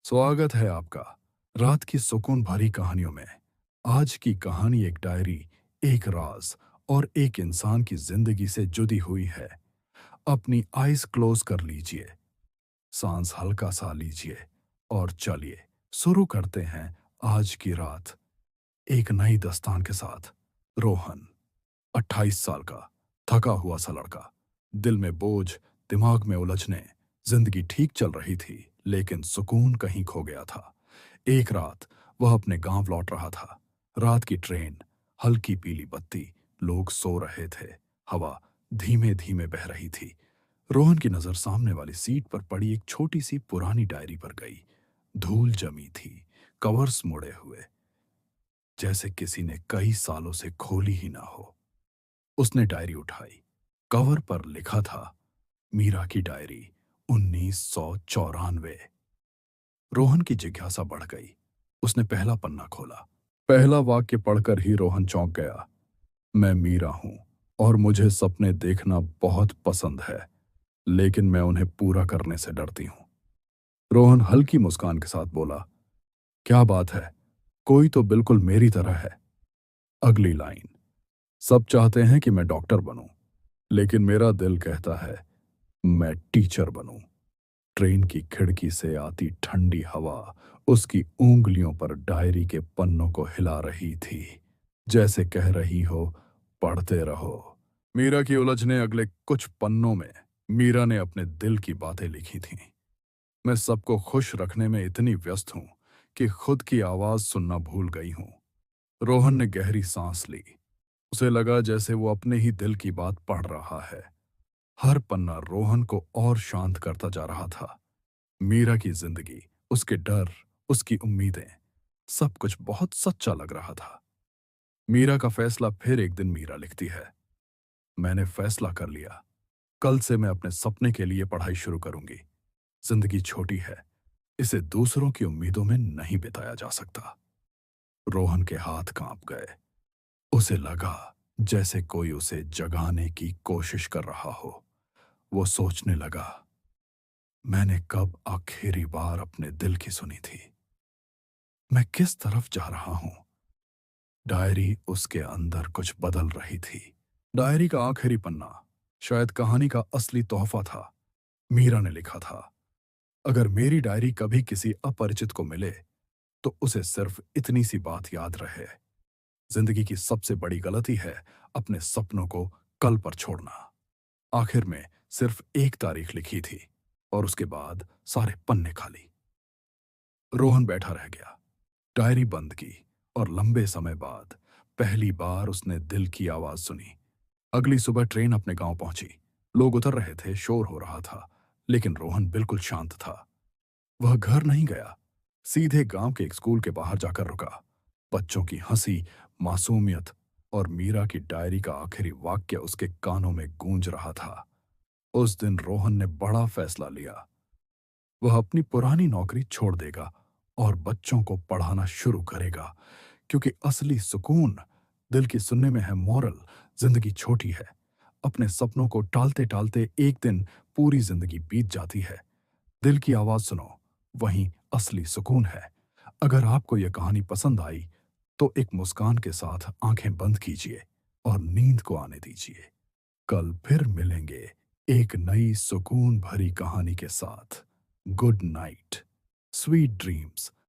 स्वागत है आपका रात की सुकून भरी कहानियों में। आज की कहानी एक डायरी, एक राज और एक इंसान की जिंदगी से जुड़ी हुई है। अपनी आइज क्लोज कर लीजिए, सांस हल्का सा लीजिए और चलिए शुरू करते हैं आज की रात एक नई दास्तान के साथ। रोहन 28 साल का थका हुआ सा लड़का, दिल में बोझ, दिमाग में उलझने। जिंदगी ठीक चल रही थी लेकिन सुकून कहीं खो गया था। एक रात वह अपने गांव लौट रहा था। रात की ट्रेन, हल्की पीली बत्ती, लोग सो रहे थे, हवा धीमे धीमे बह रही थी। रोहन की नजर सामने वाली सीट पर पड़ी एक छोटी सी पुरानी डायरी पर गई। धूल जमी थी, कवर्स मुड़े हुए, जैसे किसी ने कई सालों से खोली ही ना हो। उसने डायरी उठाई। कवर पर लिखा था, मीरा की डायरी, 1994। रोहन की जिज्ञासा बढ़ गई। उसने पहला पन्ना खोला। पहला वाक्य पढ़कर ही रोहन चौंक गया। मैं मीरा हूं और मुझे सपने देखना बहुत पसंद है, लेकिन मैं उन्हें पूरा करने से डरती हूं। रोहन हल्की मुस्कान के साथ बोला, क्या बात है, कोई तो बिल्कुल मेरी तरह है। अगली लाइन, सब चाहते हैं कि मैं डॉक्टर बनूं, लेकिन मेरा दिल कहता है मैं टीचर बनूं। ट्रेन की खिड़की से आती ठंडी हवा उसकी उंगलियों पर डायरी के पन्नों को हिला रही थी, जैसे कह रही हो, पढ़ते रहो। मीरा की उलझने अगले कुछ पन्नों में मीरा ने अपने दिल की बातें लिखी थीं। मैं सबको खुश रखने में इतनी व्यस्त हूं कि खुद की आवाज सुनना भूल गई हूं। रोहन ने गहरी सांस ली। उसे लगा जैसे वो अपने ही दिल की बात पढ़ रहा है। हर पन्ना रोहन को और शांत करता जा रहा था। मीरा की जिंदगी, उसके डर, उसकी उम्मीदें, सब कुछ बहुत सच्चा लग रहा था। मीरा का फैसला, फिर एक दिन मीरा लिखती है, मैंने फैसला कर लिया, कल से मैं अपने सपने के लिए पढ़ाई शुरू करूंगी। जिंदगी छोटी है, इसे दूसरों की उम्मीदों में नहीं बिताया जा सकता। रोहन के हाथ कांप गए। उसे लगा जैसे कोई उसे जगाने की कोशिश कर रहा हो। वो सोचने लगा, मैंने कब आखिरी बार अपने दिल की सुनी थी? मैं किस तरफ जा रहा हूं? डायरी उसके अंदर कुछ बदल रही थी। डायरी का आखिरी पन्ना शायद कहानी का असली तोहफा था। मीरा ने लिखा था, अगर मेरी डायरी कभी किसी अपरिचित को मिले तो उसे सिर्फ इतनी सी बात याद रहे, जिंदगी की सबसे बड़ी गलती है अपने सपनों को कल पर छोड़ना। आखिर में सिर्फ एक तारीख लिखी थी और उसके बाद सारे पन्ने खाली। रोहन बैठा रह गया, डायरी बंद की और लंबे समय बाद पहली बार उसने दिल की आवाज सुनी। अगली सुबह ट्रेन अपने गांव पहुंची। लोग उतर रहे थे, शोर हो रहा था, लेकिन रोहन बिल्कुल शांत था। वह घर नहीं गया, सीधे गांव के एक स्कूल के बाहर जाकर रुका। बच्चों की हंसी, मासूमियत और मीरा की डायरी का आखिरी वाक्य उसके कानों में गूंज रहा था। उस दिन रोहन ने बड़ा फैसला लिया। वह अपनी पुरानी नौकरी छोड़ देगा और बच्चों को पढ़ाना शुरू करेगा, क्योंकि असली सुकून दिल की सुनने में है। मोरल, जिंदगी छोटी है, अपने सपनों को टालते टालते एक दिन पूरी जिंदगी बीत जाती है। दिल की आवाज सुनो, वहीं असली सुकून है। अगर आपको यह कहानी पसंद आई तो एक मुस्कान के साथ आंखें बंद कीजिए और नींद को आने दीजिए। कल फिर मिलेंगे एक नई सुकून भरी कहानी के साथ। Good night, sweet dreams.